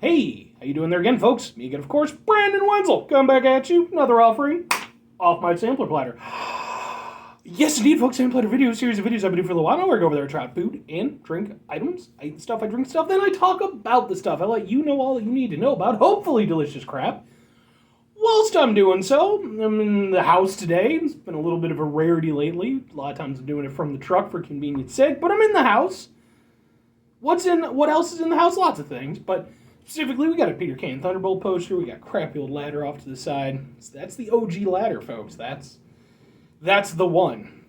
Hey, how you doing there again, folks? Me again, of course, Brandon Wenzel, coming back at you, another offering off my sampler platter. Yes, indeed, folks, sampler platter video, series of videos I've been doing for a little while now, where I go over there and try out food and drink items. I eat stuff, I drink stuff, then I talk about the stuff. I let you know all that you need to know about, hopefully delicious crap. Whilst I'm doing so, I'm in the house today. It's been a little bit of a rarity lately. A lot of times I'm doing it from the truck for convenience sake, but I'm in the house. What else is in the house? Lots of things, but specifically, we got a Peter Kane Thunderbolt poster. We got crappy old ladder off to the side. That's the OG ladder, folks. That's the one.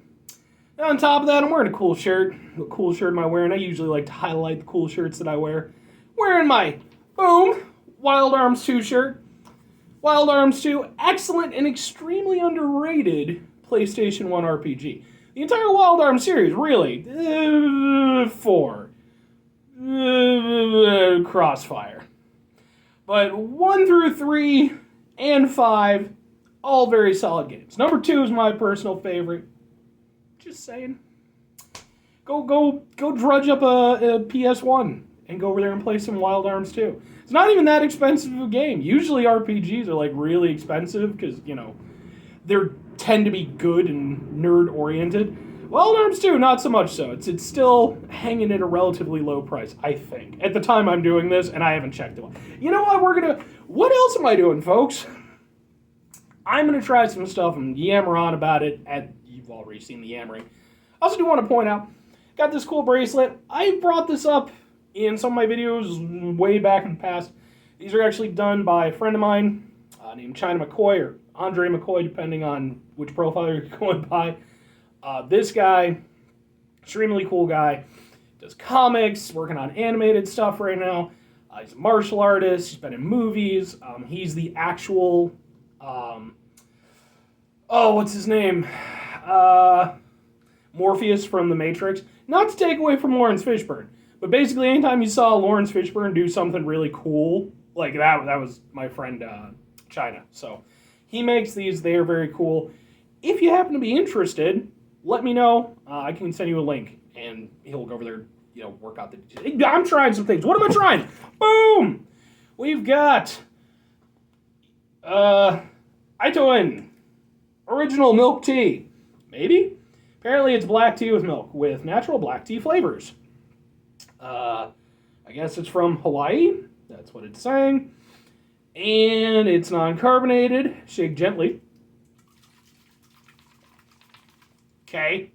Now, on top of that, I'm wearing a cool shirt. What cool shirt am I wearing? I usually like to highlight the cool shirts that I wear. Wearing my, boom, Wild Arms 2 shirt. Wild Arms 2, excellent and extremely underrated PlayStation 1 RPG. The entire Wild Arms series, really. 4. Crossfire. But 1 through 3 and 5, all very solid games. Number 2 is my personal favorite. Just saying. Go drudge up a PS1 and go over there and play some Wild Arms 2. It's not even that expensive of a game. Usually RPGs are like really expensive because, they tend to be good and nerd-oriented. Wild Arms 2, not so much so. It's still hanging at a relatively low price, I think. At the time I'm doing this, and I haven't checked it. You know what? What else am I doing, folks? I'm going to try some stuff and yammer on about it. You've already seen the yammering. I also do want to point out, got this cool bracelet. I brought this up in some of my videos way back in the past. These are actually done by a friend of mine named China McCoy, or Andre McCoy, depending on which profile you're going by. This guy, extremely cool guy, does comics, working on animated stuff right now. He's a martial artist. He's been in movies. He's the actual, what's his name? Morpheus from The Matrix. Not to take away from Lawrence Fishburne, but basically anytime you saw Lawrence Fishburne do something really cool, like that was my friend China. So he makes these. They are very cool. If you happen to be interested, let me know. I can send you a link, and he'll go over there, work out the details. I'm trying some things. What am I trying? Boom! We've got Itoin original milk tea. Maybe? Apparently it's black tea with milk, with natural black tea flavors. I guess it's from Hawaii. That's what it's saying. And it's non-carbonated. Shake gently. Okay.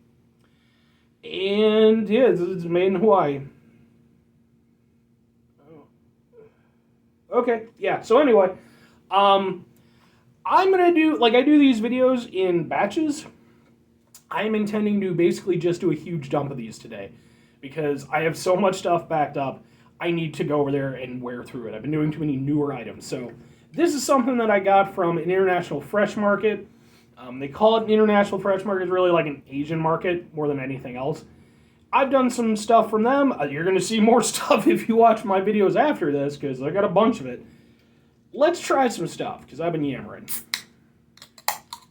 And yeah, it's made in Hawaii. Okay, yeah. So anyway, I'm gonna do, I do these videos in batches. I'm intending to basically just do a huge dump of these today because I have so much stuff backed up. I need to go over there and wear through it. I've been doing too many newer items. So this is something that I got from an international fresh market. They call it an international fresh market. It's really like an Asian market more than anything else. I've done some stuff from them. You're going to see more stuff if you watch my videos after this because I got a bunch of it. Let's try some stuff because I've been yammering.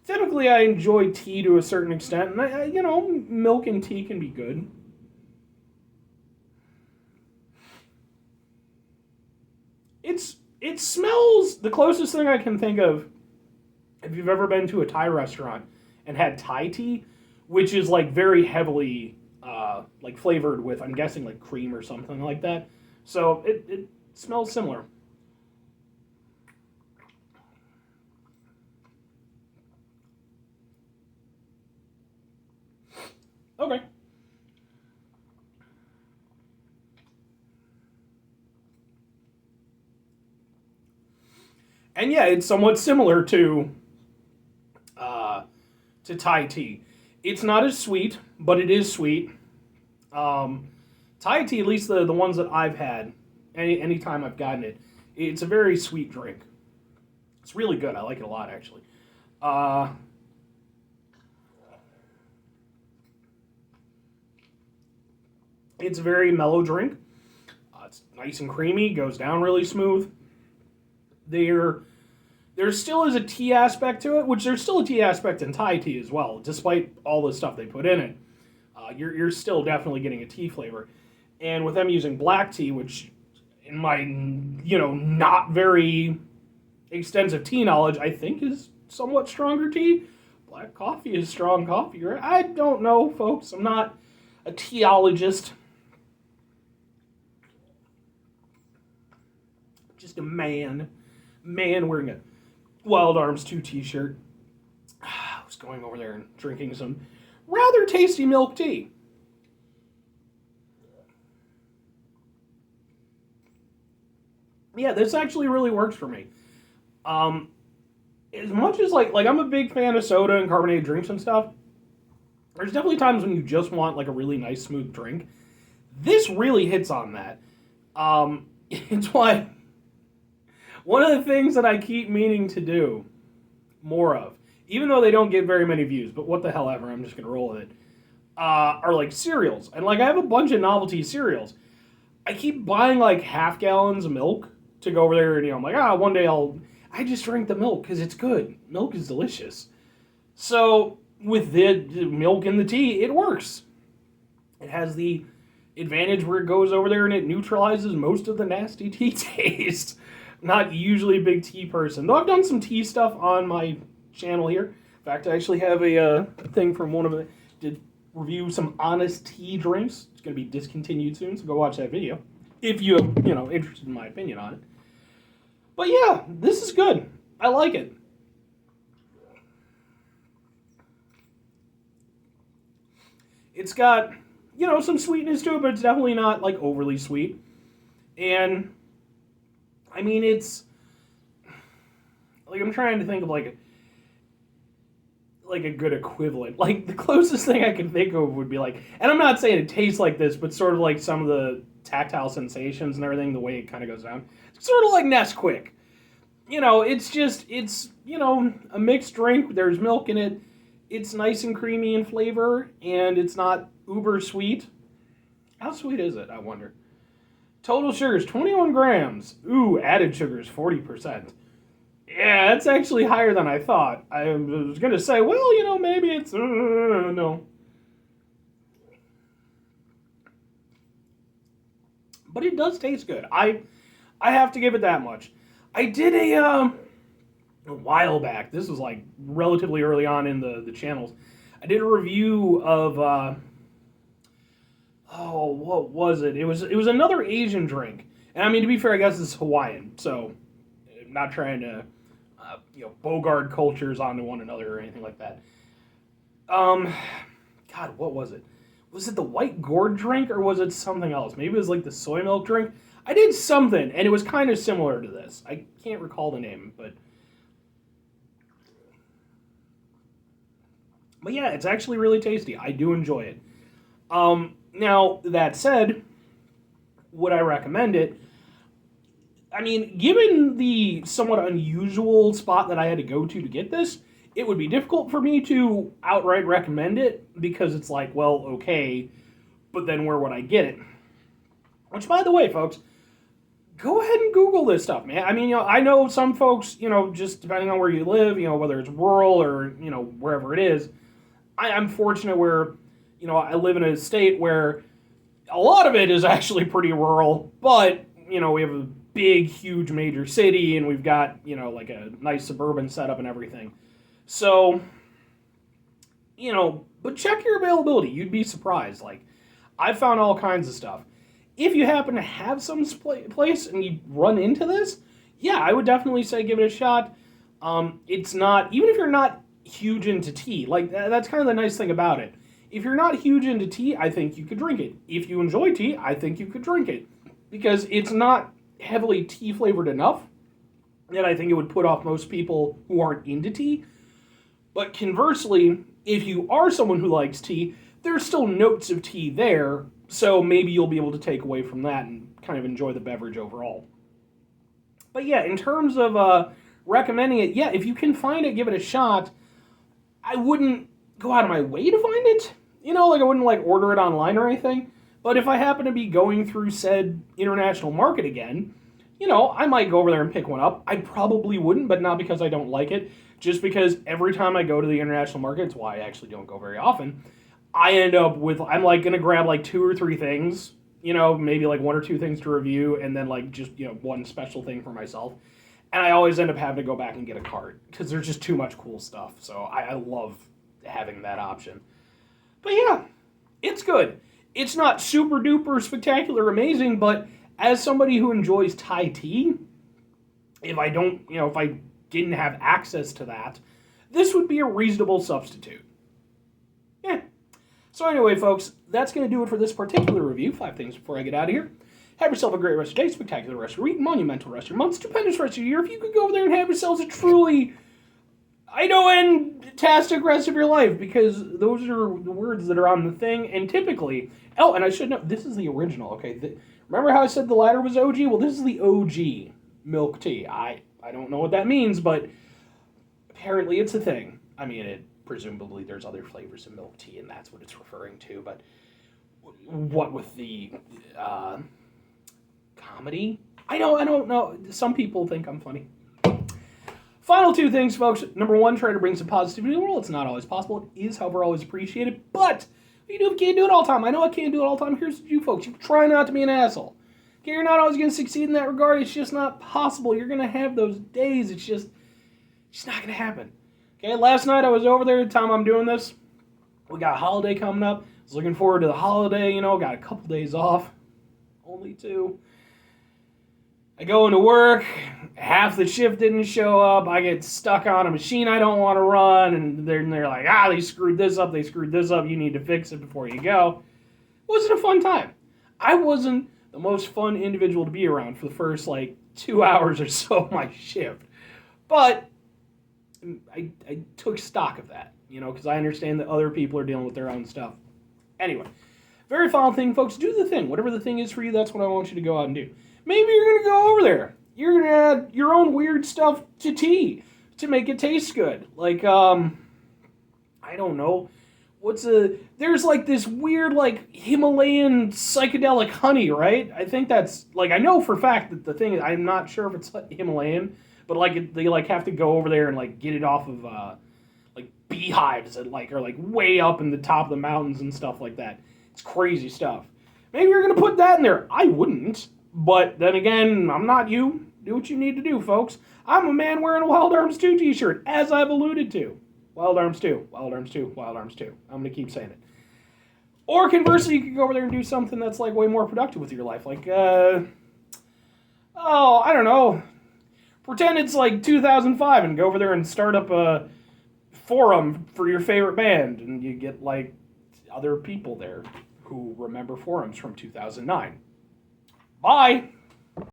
Typically, I enjoy tea to a certain extent, and milk and tea can be good. It smells, the closest thing I can think of, if you've ever been to a Thai restaurant and had Thai tea, which is very heavily flavored with, I'm guessing, cream or something like that. So it smells similar. Okay. And yeah, it's somewhat similar to Thai tea. It's not as sweet, but it is sweet. Thai tea, at least the ones that I've had, any time I've gotten it, it's a very sweet drink. It's really good. I like it a lot, actually. It's a very mellow drink. It's nice and creamy, goes down really smooth. There still is a tea aspect to it, which there's still a tea aspect in Thai tea as well, despite all the stuff they put in it. You're still definitely getting a tea flavor. And with them using black tea, which in my, not very extensive tea knowledge, I think is somewhat stronger tea. Black coffee is strong coffee, right? I don't know, folks. I'm not a teologist. Just a man wearing a Wild Arms 2 t-shirt. I was going over there and drinking some rather tasty milk tea. Yeah, this actually really works for me. As much as like I'm a big fan of soda and carbonated drinks and stuff, there's definitely times when you just want like a really nice smooth drink. This really hits on that. It's why one of the things that I keep meaning to do more of, even though they don't get very many views, but what the hell ever, I'm just gonna roll with it, are like cereals. And like I have a bunch of novelty cereals. I keep buying like half gallons of milk to go over there and I'm like, one day I just drink the milk because it's good. Milk is delicious. So with the milk and the tea, it works. It has the advantage where it goes over there and it neutralizes most of the nasty tea taste. Not usually a big tea person. Though I've done some tea stuff on my channel here. In fact, I actually have a thing from one of the... Did review some honest tea drinks. It's going to be discontinued soon, so go watch that video. If you're, interested in my opinion on it. But yeah, this is good. I like it. It's got, some sweetness to it, but it's definitely not, like, overly sweet. And, I mean, it's... Like, I'm trying to think of, like a good equivalent. Like, the closest thing I can think of would be, like... And I'm not saying it tastes like this, but sort of like some of the tactile sensations and everything, the way it kind of goes down. It's sort of like Nesquik. It's a mixed drink. There's milk in it. It's nice and creamy in flavor, and it's not uber sweet. How sweet is it, I wonder? Total sugar is 21 grams. Ooh, added sugar is 40%. Yeah, that's actually higher than I thought. I was going to say, well, maybe it's... no. But it does taste good. I have to give it that much. I did a while back. This was like relatively early on in the channels. I did a review of what was it? It was another Asian drink. And I mean, to be fair, I guess it's Hawaiian. So I'm not trying to bogart cultures onto one another or anything like that. God, what was it? Was it the white gourd drink or was it something else? Maybe it was like the soy milk drink. I did something, and it was kind of similar to this. I can't recall the name, but yeah, it's actually really tasty. I do enjoy it. Now, that said, would I recommend it? I mean, given the somewhat unusual spot that I had to go to get this, it would be difficult for me to outright recommend it because it's like, well, okay, but then where would I get it? Which, by the way, folks, go ahead and Google this stuff, man. I mean, I know some folks, just depending on where you live, whether it's rural or, wherever it is, I'm fortunate where, I live in a state where a lot of it is actually pretty rural, but, we have a big, huge major city, and we've got, like a nice suburban setup and everything. So, but check your availability. You'd be surprised. Like, I've found all kinds of stuff. If you happen to have some place and you run into this, yeah, I would definitely say give it a shot. It's not, even if you're not huge into tea, like that's kind of the nice thing about it. If you're not huge into tea, I think you could drink it. If you enjoy tea, I think you could drink it. Because it's not heavily tea flavored enough that I think it would put off most people who aren't into tea. But conversely, if you are someone who likes tea, there's still notes of tea there, so maybe you'll be able to take away from that and kind of enjoy the beverage overall. But yeah, in terms of recommending it, yeah, if you can find it, give it a shot. I wouldn't go out of my way to find it. I wouldn't order it online or anything. But if I happen to be going through said international market again, I might go over there and pick one up. I probably wouldn't, but not because I don't like it. Just because every time I go to the international market, it's why I actually don't go very often, I end up with, I'm going to grab 2 or 3 things, you know, maybe like one or two things to review, and then like just, you know, one special thing for myself. And I always end up having to go back and get a cart because there's just too much cool stuff. So I love having that option. But yeah, it's good. It's not super duper spectacular amazing, but as somebody who enjoys Thai tea, if I didn't have access to that, this would be a reasonable substitute. Yeah. So anyway, folks, that's going to do it for this particular review. 5 things before I get out of here. Have yourself a great rest of your day, spectacular rest of your week, monumental rest of your month, stupendous rest of your year. If you could go over there and have yourselves a truly, fantastic rest of your life, because those are the words that are on the thing, and typically, and I should know, this is the original, okay? Remember how I said the latter was OG? Well, this is the OG milk tea. I don't know what that means, but apparently it's a thing. I mean, presumably there's other flavors of milk tea, and that's what it's referring to, but what with the comedy? I don't know. Some people think I'm funny. Final 2 things, folks. Number 1, try to bring some positivity to the world. It's not always possible. It is, however, always appreciated. But you can't do it all the time. I know I can't do it all the time. Here's you folks. You try not to be an asshole. Okay, you're not always going to succeed in that regard. It's just not possible. You're going to have those days. It's just not going to happen. Okay, last night I was over there the time I'm doing this. We got a holiday coming up. I was looking forward to the holiday, got a couple days off. Only 2. I go into work, half the shift didn't show up, I get stuck on a machine I don't want to run, and they're like, they screwed this up, you need to fix it before you go. It wasn't a fun time. I wasn't the most fun individual to be around for the first, 2 hours or so of my shift. But I took stock of that, because I understand that other people are dealing with their own stuff. Anyway, very final thing, folks, do the thing. Whatever the thing is for you, that's what I want you to go out and do. Maybe you're going to go over there. You're going to add your own weird stuff to tea to make it taste good. Like, I don't know. There's this weird, Himalayan psychedelic honey, right? I think that's, I know for a fact that the thing is, I'm not sure if it's Himalayan, but, they, have to go over there and, get it off of, beehives that, are, way up in the top of the mountains and stuff like that. It's crazy stuff. Maybe you're going to put that in there. I wouldn't. But then again, I'm not you. Do what you need to do, folks. I'm a man wearing a Wild Arms 2 t-shirt, as I've alluded to. Wild Arms 2, Wild Arms 2, Wild Arms 2. I'm going to keep saying it. Or conversely, you could go over there and do something that's way more productive with your life. I don't know. Pretend it's 2005 and go over there and start up a forum for your favorite band. And you get other people there who remember forums from 2009. Bye!